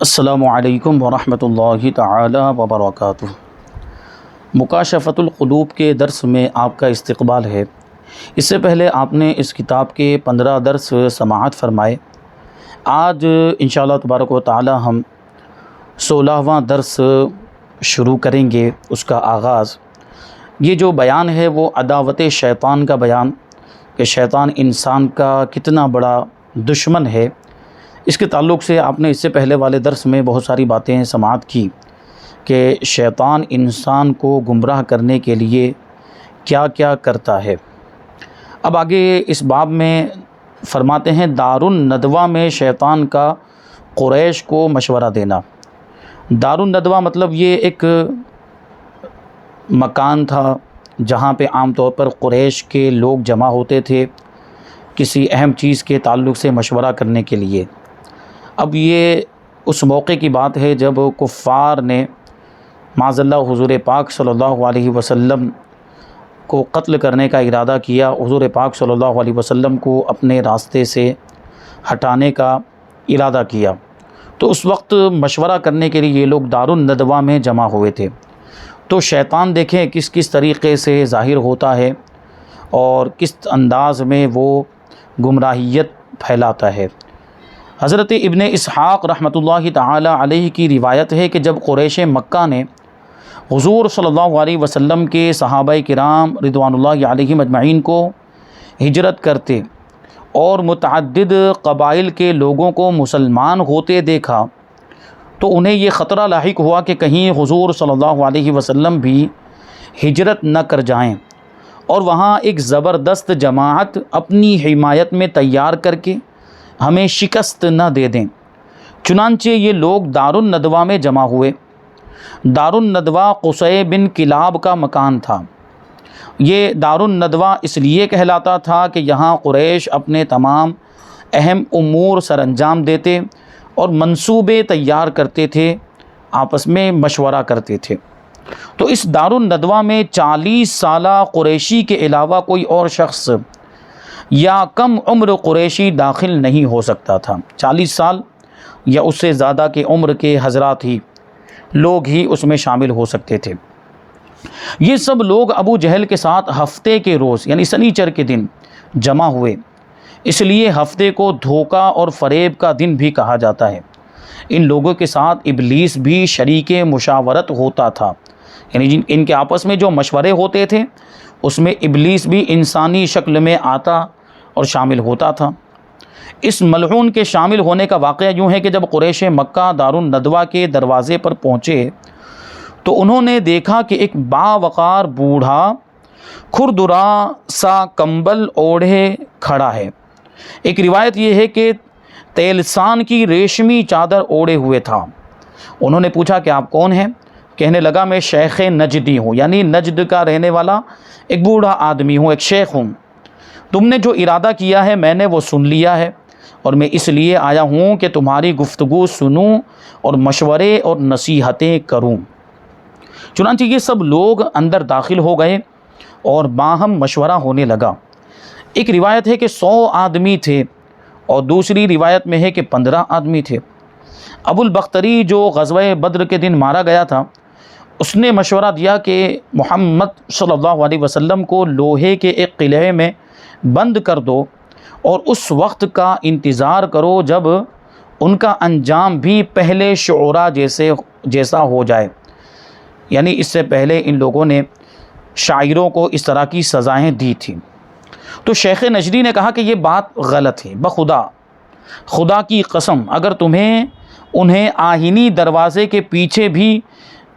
السلام علیکم ورحمۃ اللہ تعالی وبرکاتہ۔ مکاشفۃ القلوب کے درس میں آپ کا استقبال ہے۔ اس سے پہلے آپ نے اس کتاب کے 15 درس سماعت فرمائے۔ آج انشاءاللہ تبارک و تعالی ہم 16واں درس شروع کریں گے، اس کا آغاز۔ یہ جو بیان ہے وہ عداوت شیطان کا بیان، کہ شیطان انسان کا کتنا بڑا دشمن ہے۔ اس کے تعلق سے آپ نے اس سے پہلے والے درس میں بہت ساری باتیں سماعت کی کہ شیطان انسان کو گمراہ کرنے کے لیے کیا کیا کرتا ہے۔ اب آگے اس باب میں فرماتے ہیں دار الندوہ میں شیطان کا قریش کو مشورہ دینا۔ دار الندوہ مطلب یہ ایک مکان تھا جہاں پہ عام طور پر قریش کے لوگ جمع ہوتے تھے کسی اہم چیز کے تعلق سے مشورہ کرنے کے لیے۔ اب یہ اس موقع کی بات ہے جب کفار نے معاذ اللہ حضور پاک صلی اللہ علیہ وسلم کو قتل کرنے کا ارادہ کیا، حضور پاک صلی اللہ علیہ وسلم کو اپنے راستے سے ہٹانے کا ارادہ کیا۔ تو اس وقت مشورہ کرنے کے لیے یہ لوگ دار الندوہ میں جمع ہوئے تھے۔ تو شیطان دیکھیں کس کس طریقے سے ظاہر ہوتا ہے اور کس انداز میں وہ گمراہیت پھیلاتا ہے۔ حضرت ابن اسحاق رحمۃ اللہ تعالی علیہ کی روایت ہے کہ جب قریش مکہ نے حضور صلی اللہ علیہ وسلم کے صحابہ کرام رضوان اللہ علیہم اجمعین کو ہجرت کرتے اور متعدد قبائل کے لوگوں کو مسلمان ہوتے دیکھا تو انہیں یہ خطرہ لاحق ہوا کہ کہیں حضور صلی اللہ علیہ وسلم بھی ہجرت نہ کر جائیں اور وہاں ایک زبردست جماعت اپنی حمایت میں تیار کر کے ہمیں شکست نہ دے دیں۔ چنانچہ یہ لوگ دار الندوہ میں جمع ہوئے۔ دار الندوہ قصی بن کلاب کا مکان تھا۔ یہ دار الندوہ اس لیے کہلاتا تھا کہ یہاں قریش اپنے تمام اہم امور سر انجام دیتے اور منصوبے تیار کرتے تھے، آپس میں مشورہ کرتے تھے۔ تو اس دار الندوہ میں 40 سالہ قریشی کے علاوہ کوئی اور شخص یا کم عمر قریشی داخل نہیں ہو سکتا تھا۔ 40 سال یا اس سے زیادہ کے عمر کے حضرات ہی لوگ ہی اس میں شامل ہو سکتے تھے۔ یہ سب لوگ ابو جہل کے ساتھ ہفتے کے روز یعنی سنیچر کے دن جمع ہوئے، اس لیے ہفتے کو دھوکہ اور فریب کا دن بھی کہا جاتا ہے۔ ان لوگوں کے ساتھ ابلیس بھی شریک مشاورت ہوتا تھا، یعنی ان کے آپس میں جو مشورے ہوتے تھے اس میں ابلیس بھی انسانی شکل میں آتا اور شامل ہوتا تھا۔ اس ملعون کے شامل ہونے کا واقعہ یوں ہے کہ جب قریش مکہ دار الندوہ کے دروازے پر پہنچے تو انہوں نے دیکھا کہ ایک باوقار بوڑھا کھردرا سا کمبل اوڑھے کھڑا ہے۔ ایک روایت یہ ہے کہ تیلسان کی ریشمی چادر اوڑھے ہوئے تھا۔ انہوں نے پوچھا کہ آپ کون ہیں؟ کہنے لگا میں شیخ نجدی ہوں، یعنی نجد کا رہنے والا ایک بوڑھا آدمی ہوں، ایک شیخ ہوں۔ تم نے جو ارادہ کیا ہے میں نے وہ سن لیا ہے اور میں اس لیے آیا ہوں کہ تمہاری گفتگو سنوں اور مشورے اور نصیحتیں کروں۔ چنانچہ یہ سب لوگ اندر داخل ہو گئے اور باہم مشورہ ہونے لگا۔ ایک روایت ہے کہ 100 آدمی تھے اور دوسری روایت میں ہے کہ 15 آدمی تھے۔ ابو البختری جو غزوہ بدر کے دن مارا گیا تھا، اس نے مشورہ دیا کہ محمد صلی اللہ علیہ وسلم کو لوہے کے ایک قلعے میں بند کر دو اور اس وقت کا انتظار کرو جب ان کا انجام بھی پہلے شعراء جیسا ہو جائے، یعنی اس سے پہلے ان لوگوں نے شاعروں کو اس طرح کی سزائیں دی تھیں۔ تو شیخ نجدی نے کہا کہ یہ بات غلط ہے، خدا کی قسم اگر تمہیں انہیں آہینی دروازے کے پیچھے بھی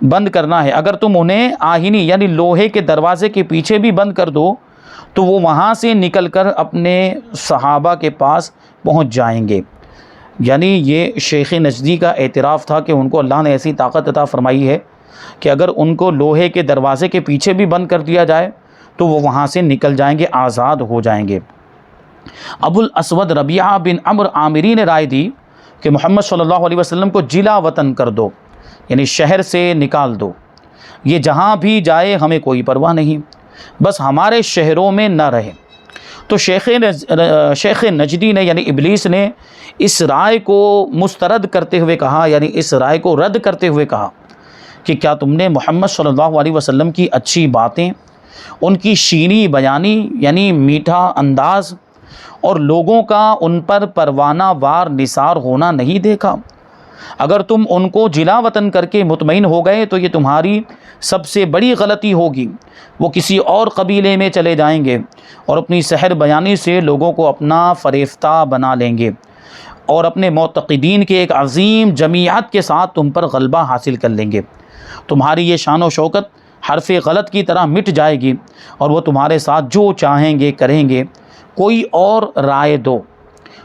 بند کرنا ہے، اگر تم انہیں آہینی یعنی لوہے کے دروازے کے پیچھے بھی بند کر دو تو وہ وہاں سے نکل کر اپنے صحابہ کے پاس پہنچ جائیں گے۔ یعنی یہ شیخ نجدی کا اعتراف تھا کہ ان کو اللہ نے ایسی طاقت عطا فرمائی ہے کہ اگر ان کو لوہے کے دروازے کے پیچھے بھی بند کر دیا جائے تو وہ وہاں سے نکل جائیں گے، آزاد ہو جائیں گے۔ ابو الاسود ربیعہ بن عمرو عامری نے رائے دی کہ محمد صلی اللہ علیہ وسلم کو جلا وطن کر دو، یعنی شہر سے نکال دو، یہ جہاں بھی جائے ہمیں کوئی پرواہ نہیں، بس ہمارے شہروں میں نہ رہے۔ تو شیخ نجدی نے یعنی ابلیس نے اس رائے کو مسترد کرتے ہوئے کہا، یعنی اس رائے کو رد کرتے ہوئے کہا کہ کیا تم نے محمد صلی اللہ علیہ وسلم کی اچھی باتیں، ان کی شیریں بیانی یعنی میٹھا انداز اور لوگوں کا ان پر پروانہ وار نثار ہونا نہیں دیکھا؟ اگر تم ان کو جلا وطن کر کے مطمئن ہو گئے تو یہ تمہاری سب سے بڑی غلطی ہوگی۔ وہ کسی اور قبیلے میں چلے جائیں گے اور اپنی سحر بیانی سے لوگوں کو اپنا فریفتہ بنا لیں گے اور اپنے معتقدین کے ایک عظیم جماعت کے ساتھ تم پر غلبہ حاصل کر لیں گے۔ تمہاری یہ شان و شوکت حرف غلط کی طرح مٹ جائے گی اور وہ تمہارے ساتھ جو چاہیں گے کریں گے۔ کوئی اور رائے دو۔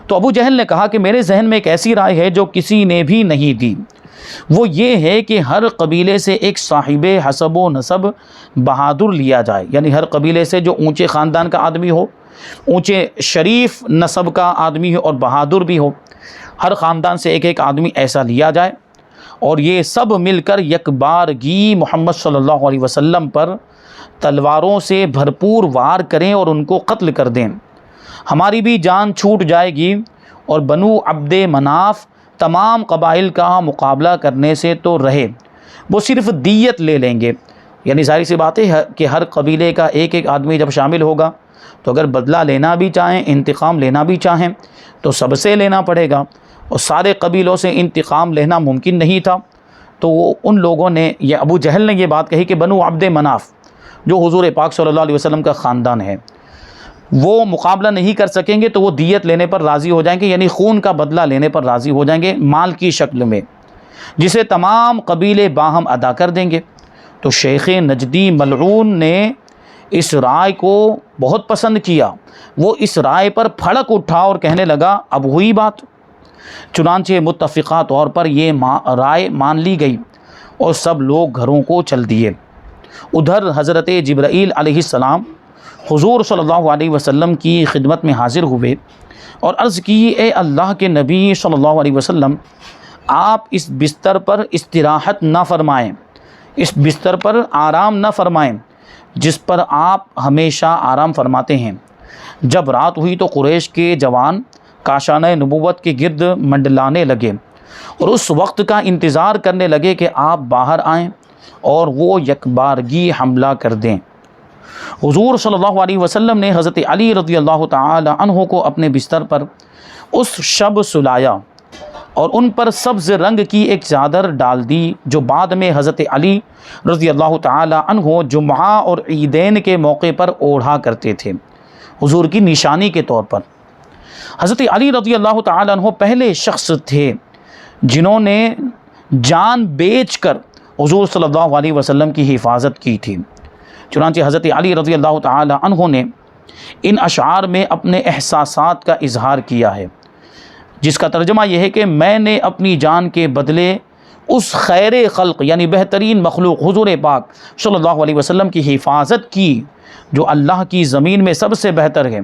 تو ابو جہل نے کہا کہ میرے ذہن میں ایک ایسی رائے ہے جو کسی نے بھی نہیں دی، وہ یہ ہے کہ ہر قبیلے سے ایک صاحب حسب و نسب بہادر لیا جائے، یعنی ہر قبیلے سے جو اونچے خاندان کا آدمی ہو، اونچے شریف نسب کا آدمی ہو اور بہادر بھی ہو، ہر خاندان سے ایک ایک آدمی ایسا لیا جائے اور یہ سب مل کر یک بارگی محمد صلی اللہ علیہ وسلم پر تلواروں سے بھرپور وار کریں اور ان کو قتل کر دیں۔ ہماری بھی جان چھوٹ جائے گی اور بنو عبد مناف تمام قبائل کا مقابلہ کرنے سے تو رہے، وہ صرف دیت لے لیں گے۔ یعنی ظاہر سی بات ہے کہ ہر قبیلے کا ایک ایک آدمی جب شامل ہوگا تو اگر بدلہ لینا بھی چاہیں، انتقام لینا بھی چاہیں تو سب سے لینا پڑے گا، اور سارے قبیلوں سے انتقام لینا ممکن نہیں تھا۔ تو ان لوگوں نے، یہ ابو جہل نے یہ بات کہی کہ بنو عبد مناف جو حضور پاک صلی اللہ علیہ وسلم کا خاندان ہے، وہ مقابلہ نہیں کر سکیں گے تو وہ دیت لینے پر راضی ہو جائیں گے، یعنی خون کا بدلہ لینے پر راضی ہو جائیں گے مال کی شکل میں، جسے تمام قبیلے باہم ادا کر دیں گے۔ تو شیخ نجدی ملعون نے اس رائے کو بہت پسند کیا، وہ اس رائے پر پھڑک اٹھا اور کہنے لگا اب ہوئی بات۔ چنانچہ متفقہ طور پر یہ رائے مان لی گئی اور سب لوگ گھروں کو چل دیے۔ ادھر حضرت جبرائیل علیہ السلام حضور صلی اللہ علیہ وسلم کی خدمت میں حاضر ہوئے اور عرض کی، اے اللہ کے نبی صلی اللہ علیہ وسلم، آپ اس بستر پر استراحت نہ فرمائیں، اس بستر پر آرام نہ فرمائیں جس پر آپ ہمیشہ آرام فرماتے ہیں۔ جب رات ہوئی تو قریش کے جوان کاشانہ نبوت کے گرد منڈلانے لگے اور اس وقت کا انتظار کرنے لگے کہ آپ باہر آئیں اور وہ یکبارگی حملہ کر دیں۔ حضور صلی اللہ علیہ وسلم نے حضرت علی رضی اللہ تعالی عنہ کو اپنے بستر پر اس شب سلایا اور ان پر سبز رنگ کی ایک چادر ڈال دی جو بعد میں حضرت علی رضی اللہ تعالی عنہ جمعہ اور عیدین کے موقع پر اوڑھا کرتے تھے، حضور کی نشانی کے طور پر۔ حضرت علی رضی اللہ تعالی عنہ پہلے شخص تھے جنہوں نے جان بیچ کر حضور صلی اللہ علیہ وسلم کی حفاظت کی تھی۔ چنانچہ حضرت علی رضی اللہ تعالی عنہ نے ان اشعار میں اپنے احساسات کا اظہار کیا ہے، جس کا ترجمہ یہ ہے کہ میں نے اپنی جان کے بدلے اس خیر خلق یعنی بہترین مخلوق حضور پاک صلی اللہ علیہ وسلم کی حفاظت کی جو اللہ کی زمین میں سب سے بہتر ہے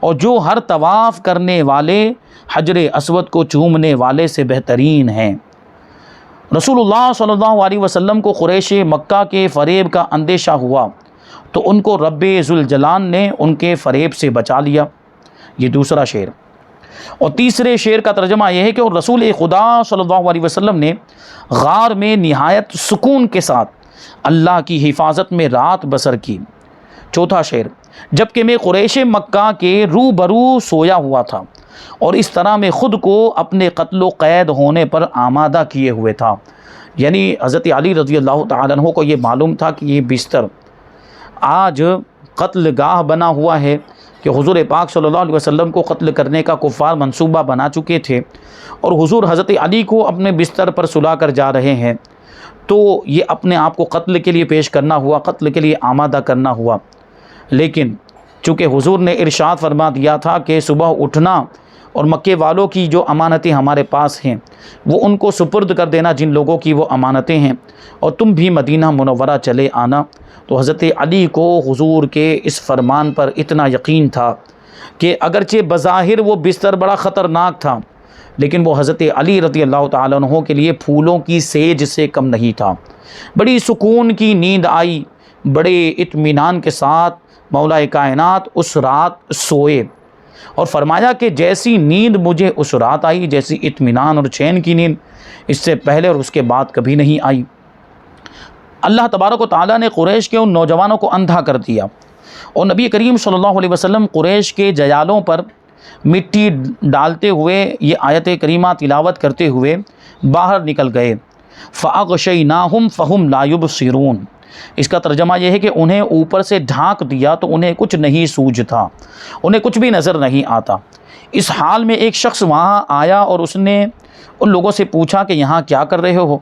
اور جو ہر طواف کرنے والے حجر اسود کو چومنے والے سے بہترین ہیں۔ رسول اللہ صلی اللہ علیہ وسلم کو قریش مکہ کے فریب کا اندیشہ ہوا تو ان کو رب ذوالجلال نے ان کے فریب سے بچا لیا۔ یہ دوسرا شعر۔ اور تیسرے شعر کا ترجمہ یہ ہے کہ رسول خدا صلی اللہ علیہ وسلم نے غار میں نہایت سکون کے ساتھ اللہ کی حفاظت میں رات بسر کی۔ چوتھا شعر۔ جبکہ میں قریش مکہ کے روبرو سویا ہوا تھا اور اس طرح میں خود کو اپنے قتل و قید ہونے پر آمادہ کیے ہوئے تھا، یعنی حضرت علی رضی اللہ تعالیٰ عنہ کو یہ معلوم تھا کہ یہ بستر آج قتل گاہ بنا ہوا ہے، کہ حضور پاک صلی اللہ علیہ وسلم کو قتل کرنے کا کفار منصوبہ بنا چکے تھے اور حضور حضرت علی کو اپنے بستر پر سلا کر جا رہے ہیں، تو یہ اپنے آپ کو قتل کے لیے پیش کرنا ہوا، قتل کے لیے آمادہ کرنا ہوا۔ لیکن چونکہ حضور نے ارشاد فرما دیا تھا کہ صبح اٹھنا اور مکے والوں کی جو امانتیں ہمارے پاس ہیں وہ ان کو سپرد کر دینا جن لوگوں کی وہ امانتیں ہیں، اور تم بھی مدینہ منورہ چلے آنا۔ تو حضرت علی کو حضور کے اس فرمان پر اتنا یقین تھا کہ اگرچہ بظاہر وہ بستر بڑا خطرناک تھا لیکن وہ حضرت علی رضی اللہ تعالیٰ عنہ کے لیے پھولوں کی سیج سے کم نہیں تھا۔ بڑی سکون کی نیند آئی، بڑے اطمینان کے ساتھ مولا کائنات اس رات سوئے اور فرمایا کہ جیسی نیند مجھے اس رات آئی، جیسی اطمینان اور چین کی نیند اس سے پہلے اور اس کے بعد کبھی نہیں آئی۔ اللہ تبارک و تعالیٰ نے قریش کے ان نوجوانوں کو اندھا کر دیا، اور نبی کریم صلی اللہ علیہ وسلم قریش کے جیالوں پر مٹی ڈالتے ہوئے یہ آیت کریمہ تلاوت کرتے ہوئے باہر نکل گئے۔ فَأَغْشَيْنَاهُمْ فَهُمْ لَا يُبْصِرُونَ، اس کا ترجمہ یہ ہے کہ انہیں اوپر سے ڈھانک دیا تو انہیں کچھ نہیں سوجھتا، انہیں کچھ بھی نظر نہیں آتا۔ اس حال میں ایک شخص وہاں آیا اور اس نے ان لوگوں سے پوچھا کہ یہاں کیا کر رہے ہو؟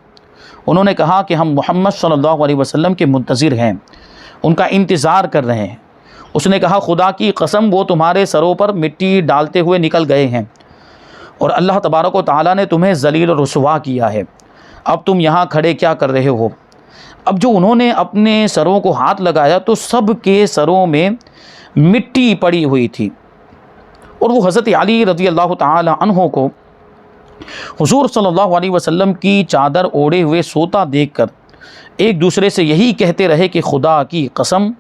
انہوں نے کہا کہ ہم محمد صلی اللہ علیہ وسلم کے منتظر ہیں، ان کا انتظار کر رہے ہیں۔ اس نے کہا خدا کی قسم وہ تمہارے سروں پر مٹی ڈالتے ہوئے نکل گئے ہیں، اور اللہ تبارک و تعالیٰ نے تمہیں ذلیل و رسوا کیا ہے، اب تم یہاں کھڑے کیا کر رہے ہو؟ اب جو انہوں نے اپنے سروں کو ہاتھ لگایا تو سب کے سروں میں مٹی پڑی ہوئی تھی، اور وہ حضرت علی رضی اللہ تعالی عنہ کو حضور صلی اللہ علیہ وسلم کی چادر اوڑھے ہوئے سوتا دیکھ کر ایک دوسرے سے یہی کہتے رہے کہ خدا کی قسم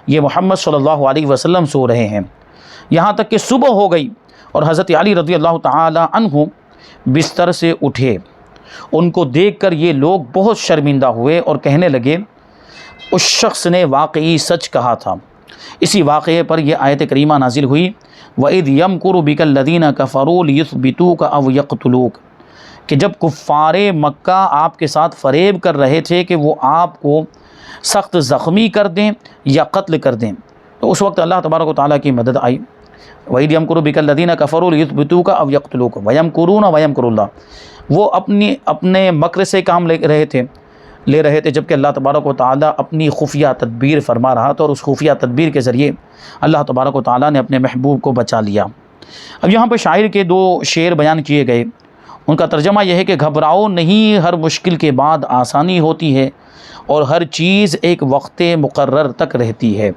یہ محمد صلی اللہ علیہ وسلم سو رہے ہیں، یہاں تک کہ صبح ہو گئی اور حضرت علی رضی اللہ تعالی عنہ بستر سے اٹھے۔ ان کو دیکھ کر یہ لوگ بہت شرمندہ ہوئے اور کہنے لگے اس شخص نے واقعی سچ کہا تھا۔ اسی واقعے پر یہ آیت کریمہ نازل ہوئی وَإِذْ يَمْكُرُ بِكَ الَّذِينَ كَفَرُوا لِيُثْبِتُوكَ أَوْ يَقْتُلُوكَ، کہ جب کفار مکہ آپ کے ساتھ فریب کر رہے تھے کہ وہ آپ کو سخت زخمی کر دیں یا قتل کر دیں، تو اس وقت اللہ تبارک و تعالیٰ کی مدد آئی۔ وَإِذْ يَمْكُرُ بِكَ الَّذِينَ كَفَرُوا لِيُثْبِتُوكَ أَوْ يَقْتُلُوكَ وَيَمْكُرُونَ وَيَمْكُرُ اللَّهُ، وہ اپنے مکر سے کام لے رہے تھے جبکہ اللہ تبارک و تعالیٰ اپنی خفیہ تدبیر فرما رہا تھا، اور اس خفیہ تدبیر کے ذریعے اللہ تبارک و تعالیٰ نے اپنے محبوب کو بچا لیا۔ اب یہاں پہ شاعر کے دو شعر بیان کیے گئے، ان کا ترجمہ یہ ہے کہ گھبراؤ نہیں، ہر مشکل کے بعد آسانی ہوتی ہے، اور ہر چیز ایک وقت مقرر تک رہتی ہے،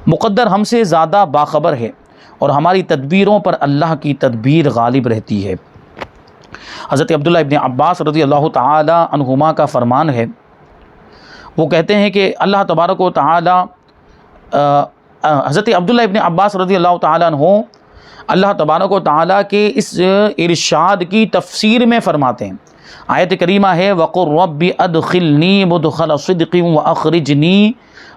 مقدر ہم سے زیادہ باخبر ہے، اور ہماری تدبیروں پر اللہ کی تدبیر غالب رہتی ہے۔ حضرت عبداللہ ابن عباس رضی اللہ تعالی عنہما کا فرمان ہے، وہ کہتے ہیں کہ اللہ تبارک و تعالی حضرت عبداللہ ابن عباس رضی اللہ تعالی عنہ اللہ تبارک و تعالی کے اس ارشاد کی تفسیر میں فرماتے ہیں، آیت کریمہ ہے وَقُلْ رَبِّ أَدْخِلْنِي مُدْخَلَ صِدْقٍ وَأَخْرِجْنِي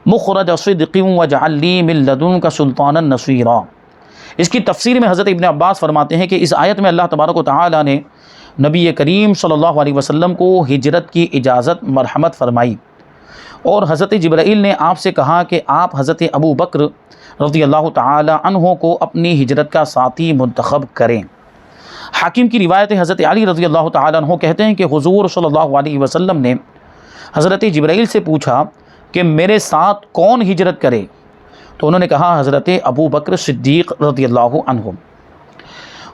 مُخْرَجَ صِدْقٍ وَاجْعَلْ لِي مِن لَّدُنكَ سُلْطَانًا نَصِيرًا۔ اس کی تفسیر میں حضرت ابن عباس فرماتے ہیں کہ اس آیت میں اللہ تبارک و تعالی نے نبی کریم صلی اللہ علیہ وسلم کو ہجرت کی اجازت مرحمت فرمائی، اور حضرت جبرائیل نے آپ سے کہا کہ آپ حضرت ابو بکر رضی اللہ تعالی عنہ کو اپنی ہجرت کا ساتھی منتخب کریں۔ حاکم کی روایت حضرت علی رضی اللہ تعالی عنہ کہتے ہیں کہ حضور صلی اللہ علیہ وسلم نے حضرت جبرائیل سے پوچھا کہ میرے ساتھ کون ہجرت کرے، تو انہوں نے کہا حضرت ابو بکر صدیق رضی اللہ عنہ۔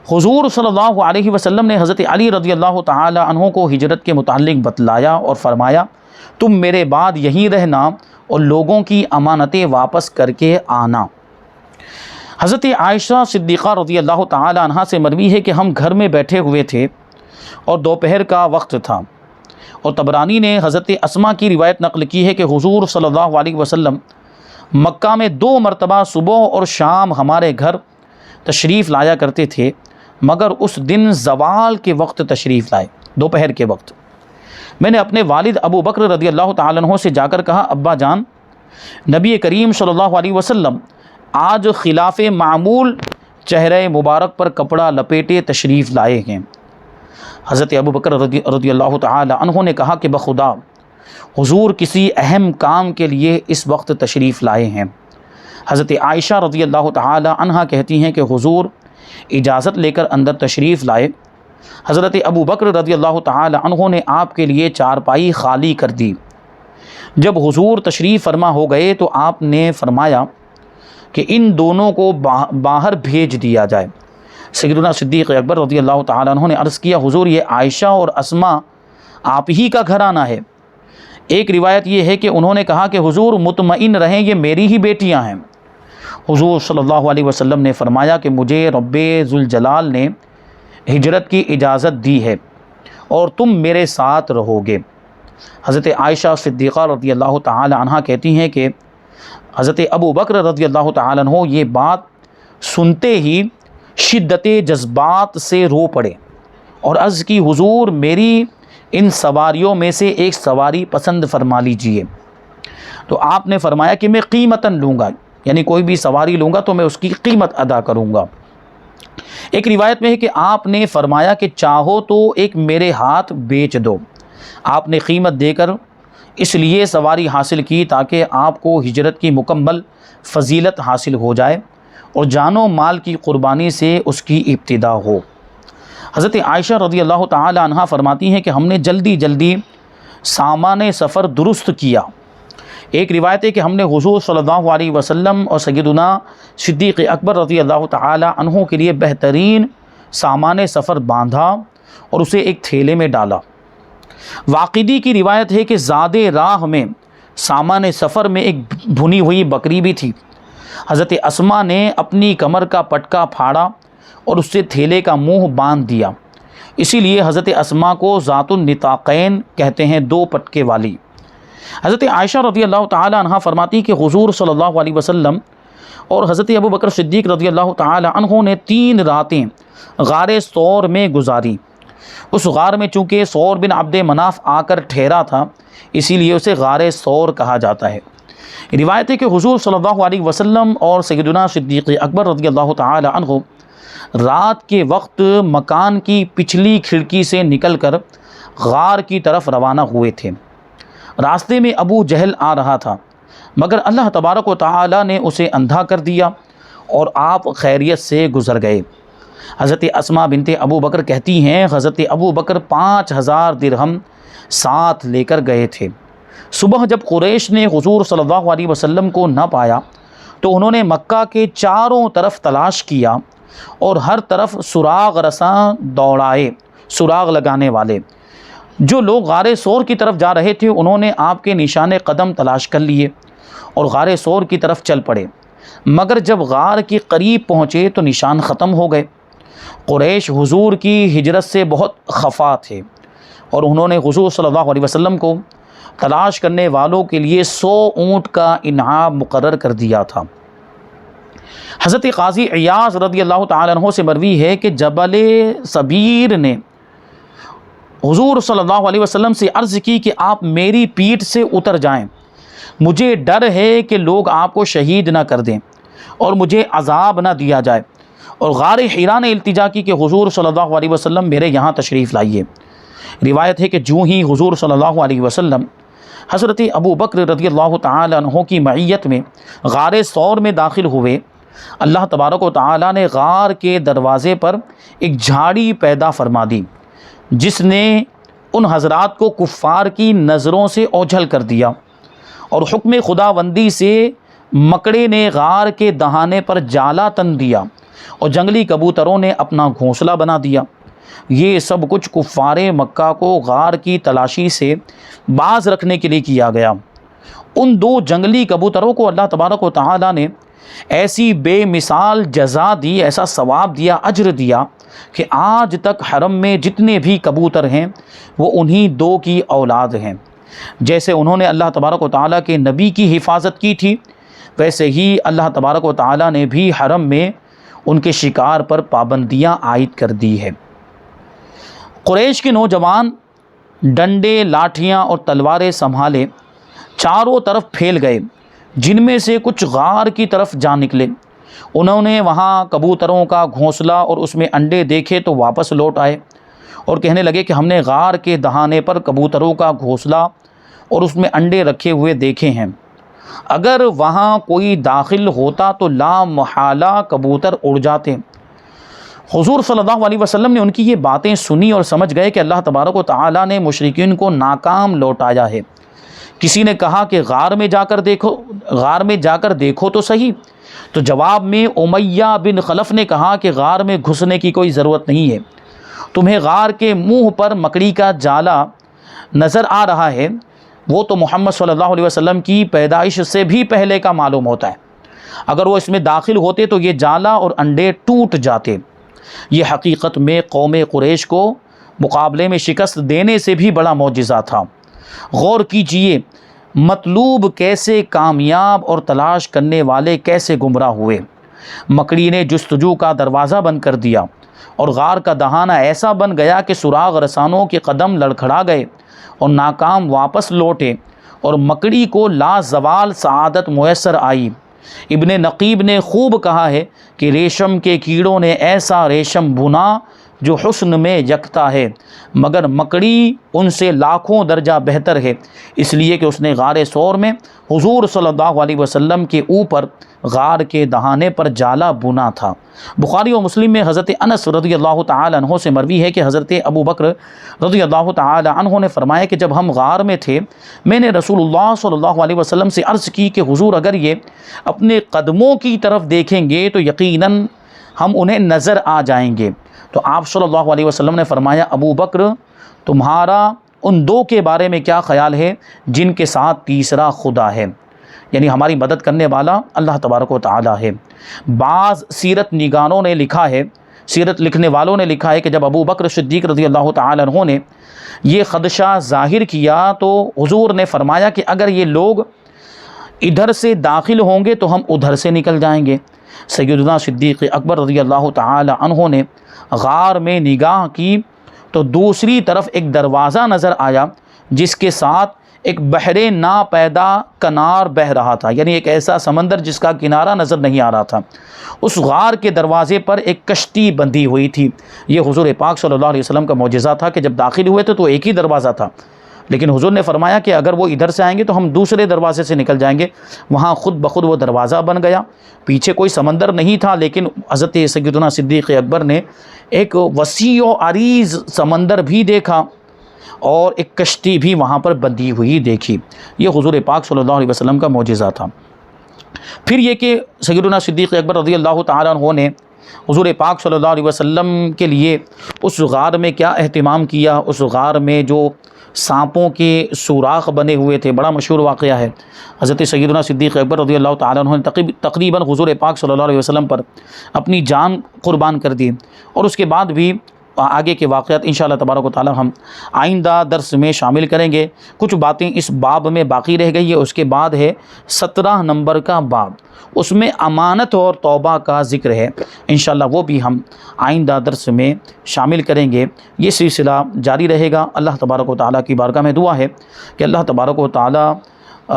حضور صلی اللہ علیہ وسلم نے حضرت علی رضی اللہ تعالی عنہ کو ہجرت کے متعلق بتلایا اور فرمایا تم میرے بعد یہیں رہنا اور لوگوں کی امانتیں واپس کر کے آنا۔ حضرت عائشہ صدیقہ رضی اللہ تعالی عنہ سے مروی ہے کہ ہم گھر میں بیٹھے ہوئے تھے اور دوپہر کا وقت تھا، اور طبرانی نے حضرت اسماء کی روایت نقل کی ہے کہ حضور صلی اللہ علیہ وسلم مکہ میں 2 مرتبہ صبح اور شام ہمارے گھر تشریف لایا کرتے تھے، مگر اس دن زوال کے وقت تشریف لائے، دوپہر کے وقت۔ میں نے اپنے والد ابو بکر رضی اللہ تعالیٰ عنہ سے جا کر کہا ابا جان، نبی کریم صلی اللہ علیہ وسلم آج خلاف معمول چہرے مبارک پر کپڑا لپیٹے تشریف لائے ہیں۔ حضرت ابو بکر رضی اللہ تعالی عنہ نے کہا کہ بخدا حضور کسی اہم کام کے لیے اس وقت تشریف لائے ہیں۔ حضرت عائشہ رضی اللہ تعالی عنہ کہتی ہیں کہ حضور اجازت لے کر اندر تشریف لائے، حضرت ابو بکر رضی اللہ تعالی عنہ نے آپ کے لیے چارپائی خالی کر دی۔ جب حضور تشریف فرما ہو گئے تو آپ نے فرمایا کہ ان دونوں کو باہر بھیج دیا جائے۔ سیدنا صدیق اکبر رضی اللہ تعالیٰ عنہ نے عرض کیا حضور یہ عائشہ اور اسماء آپ ہی کا گھرانہ ہے۔ ایک روایت یہ ہے کہ انہوں نے کہا کہ حضور مطمئن رہیں یہ میری ہی بیٹیاں ہیں۔ حضور صلی اللہ علیہ وسلم نے فرمایا کہ مجھے رب ذوالجلال نے ہجرت کی اجازت دی ہے اور تم میرے ساتھ رہو گے۔ حضرت عائشہ صدیقہ رضی اللہ تعالی عنہ کہتی ہیں کہ حضرت ابو بکر رضی اللہ تعالیٰ عنہ یہ بات سنتے ہی شدت جذبات سے رو پڑے اور عرض کی حضور میری ان سواریوں میں سے ایک سواری پسند فرما لیجئے۔ تو آپ نے فرمایا کہ میں قیمتاً لوں گا، یعنی کوئی بھی سواری لوں گا تو میں اس کی قیمت ادا کروں گا۔ ایک روایت میں ہے کہ آپ نے فرمایا کہ چاہو تو ایک میرے ہاتھ بیچ دو۔ آپ نے قیمت دے کر اس لیے سواری حاصل کی تاکہ آپ کو ہجرت کی مکمل فضیلت حاصل ہو جائے اور جان و مال کی قربانی سے اس کی ابتدا ہو۔ حضرت عائشہ رضی اللہ تعالی عنہا فرماتی ہیں کہ ہم نے جلدی جلدی سامان سفر درست کیا۔ ایک روایت ہے کہ ہم نے حضور صلی اللہ علیہ وسلم اور سیدنا صدیق اکبر رضی اللہ تعالی عنہ کے لیے بہترین سامان سفر باندھا اور اسے ایک تھیلے میں ڈالا۔ واقدی کی روایت ہے کہ زاد راہ میں سامان سفر میں ایک بھنی ہوئی بکری بھی تھی۔ حضرت اسما نے اپنی کمر کا پٹکا پھاڑا اور اس سے تھیلے کا منہ باندھ دیا، اسی لیے حضرت اسما کو ذات النطاقین کہتے ہیں، دو پٹکے والی۔ حضرت عائشہ رضی اللہ تعالی عنہ فرماتی کہ حضور صلی اللہ علیہ وسلم اور حضرت ابو بکر صدیق رضی اللہ تعالی عنہ نے 3 راتیں غار ثور میں گزاری۔ اس غار میں چونکہ ثور بن عبد مناف آ کر ٹھہرا تھا، اسی لیے اسے غار ثور کہا جاتا ہے۔ روایت ہے کہ حضور صلی اللہ علیہ وسلم اور سیدنا صدیق اکبر رضی اللہ تعالی عنہ رات کے وقت مکان کی پچھلی کھڑکی سے نکل کر غار کی طرف روانہ ہوئے تھے۔ راستے میں ابو جہل آ رہا تھا، مگر اللہ تبارک و تعالی نے اسے اندھا کر دیا اور آپ خیریت سے گزر گئے۔ حضرت اسما بنت ابو بکر کہتی ہیں حضرت ابو بکر 5000 درہم ساتھ لے کر گئے تھے۔ صبح جب قریش نے حضور صلی اللہ علیہ وسلم کو نہ پایا تو انہوں نے مکہ کے چاروں طرف تلاش کیا اور ہر طرف سراغ رساں دوڑائے، سراغ لگانے والے۔ جو لوگ غار ثور کی طرف جا رہے تھے انہوں نے آپ کے نشان قدم تلاش کر لیے اور غار ثور کی طرف چل پڑے، مگر جب غار کے قریب پہنچے تو نشان ختم ہو گئے۔ قریش حضور کی ہجرت سے بہت خفا تھے اور انہوں نے حضور صلی اللہ علیہ وسلم کو تلاش کرنے والوں کے لیے 100 اونٹ کا انعام مقرر کر دیا تھا۔ حضرت قاضی عیاض رضی اللہ تعالی عنہ سے مروی ہے کہ جبل صبیر نے حضور صلی اللہ علیہ وسلم سے عرض کی کہ آپ میری پیٹھ سے اتر جائیں، مجھے ڈر ہے کہ لوگ آپ کو شہید نہ کر دیں اور مجھے عذاب نہ دیا جائے۔ اور غار حرا نے التجا کی کہ حضور صلی اللہ علیہ وسلم میرے یہاں تشریف لائیے۔ روایت ہے کہ جو ہی حضور صلی اللہ علیہ وسلم حضرت ابو بکر رضی اللہ تعالی عنہ کی معیت میں غار ثور میں داخل ہوئے، اللہ تبارک و تعالی نے غار کے دروازے پر ایک جھاڑی پیدا فرما دی جس نے ان حضرات کو کفار کی نظروں سے اوجھل کر دیا، اور حکم خداوندی سے مکڑے نے غار کے دہانے پر جالا تن دیا اور جنگلی کبوتروں نے اپنا گھونسلہ بنا دیا۔ یہ سب کچھ کفار مکہ کو غار کی تلاشی سے باز رکھنے کے لیے کیا گیا۔ ان 2 جنگلی کبوتروں کو اللہ تبارک و تعالی نے ایسی بے مثال جزا دی، ایسا ثواب دیا، اجر دیا کہ آج تک حرم میں جتنے بھی کبوتر ہیں وہ انہی 2 کی اولاد ہیں۔ جیسے انہوں نے اللہ تبارک و تعالیٰ کے نبی کی حفاظت کی تھی، ویسے ہی اللہ تبارک و تعالیٰ نے بھی حرم میں ان کے شکار پر پابندیاں عائد کر دی ہے۔ قریش کے نوجوان ڈنڈے، لاٹھیاں اور تلواریں سنبھالے چاروں طرف پھیل گئے، جن میں سے کچھ غار کی طرف جا نکلے۔ انہوں نے وہاں کبوتروں کا گھونسلہ اور اس میں انڈے دیکھے تو واپس لوٹ آئے اور کہنے لگے کہ ہم نے غار کے دہانے پر کبوتروں کا گھونسلہ اور اس میں انڈے رکھے ہوئے دیکھے ہیں، اگر وہاں کوئی داخل ہوتا تو لا محالہ کبوتر اڑ جاتے۔ حضور صلی اللہ علیہ وسلم نے ان کی یہ باتیں سنی اور سمجھ گئے کہ اللہ تبارک و تعالیٰ نے مشرکین کو ناکام لوٹایا ہے۔ کسی نے کہا کہ غار میں جا کر دیکھو تو صحیح، تو جواب میں امیہ بن خلف نے کہا کہ غار میں گھسنے کی کوئی ضرورت نہیں ہے، تمہیں غار کے منہ پر مکڑی کا جالا نظر آ رہا ہے، وہ تو محمد صلی اللہ علیہ وسلم کی پیدائش سے بھی پہلے کا معلوم ہوتا ہے، اگر وہ اس میں داخل ہوتے تو یہ جالا اور انڈے ٹوٹ جاتے۔ یہ حقیقت میں قوم قریش کو مقابلے میں شکست دینے سے بھی بڑا معجزہ تھا۔ غور کیجئے، مطلوب کیسے کامیاب اور تلاش کرنے والے کیسے گمراہ ہوئے۔ مکڑی نے جستجو کا دروازہ بند کر دیا اور غار کا دہانہ ایسا بن گیا کہ سراغ رسانوں کے قدم لڑکھڑا گئے اور ناکام واپس لوٹے، اور مکڑی کو لازوال سعادت میسر آئی۔ ابن نقیب نے خوب کہا ہے کہ ریشم کے کیڑوں نے ایسا ریشم بنا جو حسن میں یکتا ہے، مگر مکڑی ان سے لاکھوں درجہ بہتر ہے، اس لیے کہ اس نے غار ثور میں حضور صلی اللہ علیہ وسلم کے اوپر غار کے دہانے پر جالا بنا تھا۔ بخاری و مسلم میں حضرت انس رضی اللہ تعالی عنہ سے مروی ہے کہ حضرت ابو بکر رضی اللہ تعالی عنہ نے فرمایا کہ جب ہم غار میں تھے، میں نے رسول اللہ صلی اللہ علیہ وسلم سے عرض کی کہ حضور اگر یہ اپنے قدموں کی طرف دیکھیں گے تو یقیناً ہم انہیں نظر آ جائیں گے۔ تو آپ صلی اللہ علیہ وسلم نے فرمایا، ابو بکر تمہارا ان دو کے بارے میں کیا خیال ہے جن کے ساتھ تیسرا خدا ہے، یعنی ہماری مدد کرنے والا اللہ تبارک و تعالی ہے۔ بعض سیرت نگاروں نے لکھا ہے، سیرت لکھنے والوں نے لکھا ہے کہ جب ابو بکر صدیق رضی اللہ تعالی عنہ نے یہ خدشہ ظاہر کیا تو حضور نے فرمایا کہ اگر یہ لوگ ادھر سے داخل ہوں گے تو ہم ادھر سے نکل جائیں گے۔ سیدنا صدیق اکبر رضی اللہ تعالی عنہ نے غار میں نگاہ کی تو دوسری طرف ایک دروازہ نظر آیا جس کے ساتھ ایک بحر ناپیدا کنار بہہ رہا تھا، یعنی ایک ایسا سمندر جس کا کنارہ نظر نہیں آ رہا تھا۔ اس غار کے دروازے پر ایک کشتی بندھی ہوئی تھی۔ یہ حضور پاک صلی اللہ علیہ وسلم کا معجزہ تھا کہ جب داخل ہوئے تو ایک ہی دروازہ تھا، لیکن حضور نے فرمایا کہ اگر وہ ادھر سے آئیں گے تو ہم دوسرے دروازے سے نکل جائیں گے۔ وہاں خود بخود وہ دروازہ بن گیا، پیچھے کوئی سمندر نہیں تھا، لیکن حضرت سیدنا صدیق اکبر نے ایک وسیع و عریض سمندر بھی دیکھا اور ایک کشتی بھی وہاں پر بندھی ہوئی دیکھی۔ یہ حضور پاک صلی اللہ علیہ وسلم کا معجزہ تھا۔ پھر یہ کہ سیدنا صدیق اکبر رضی اللہ تعالیٰ عنہ نے حضور پاک صلی اللہ علیہ وسلم کے لیے اس غار میں کیا اہتمام کیا۔ اس غار میں جو سانپوں کے سوراخ بنے ہوئے تھے، بڑا مشہور واقعہ ہے۔ حضرت سیدنا صدیق اکبر رضی اللہ تعالیٰ عنہ نے تقریباً حضور پاک صلی اللہ علیہ وسلم پر اپنی جان قربان کر دی، اور اس کے بعد بھی آگے کے واقعات انشاءاللہ تبارک و تعالی ہم آئندہ درس میں شامل کریں گے۔ کچھ باتیں اس باب میں باقی رہ گئی ہے۔ اس کے بعد ہے 17 نمبر کا باب، اس میں امانت اور توبہ کا ذکر ہے، انشاءاللہ وہ بھی ہم آئندہ درس میں شامل کریں گے۔ یہ سلسلہ جاری رہے گا۔ اللہ تبارک و تعالیٰ کی بارگاہ میں دعا ہے کہ اللہ تبارک و تعالیٰ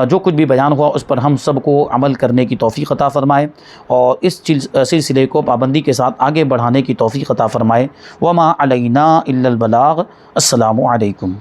جو کچھ بھی بیان ہوا اس پر ہم سب کو عمل کرنے کی توفیق عطا فرمائے، اور اس سلسلے کو پابندی کے ساتھ آگے بڑھانے کی توفیق عطا فرمائے۔ وما علینا الا البلاغ۔ السلام علیکم۔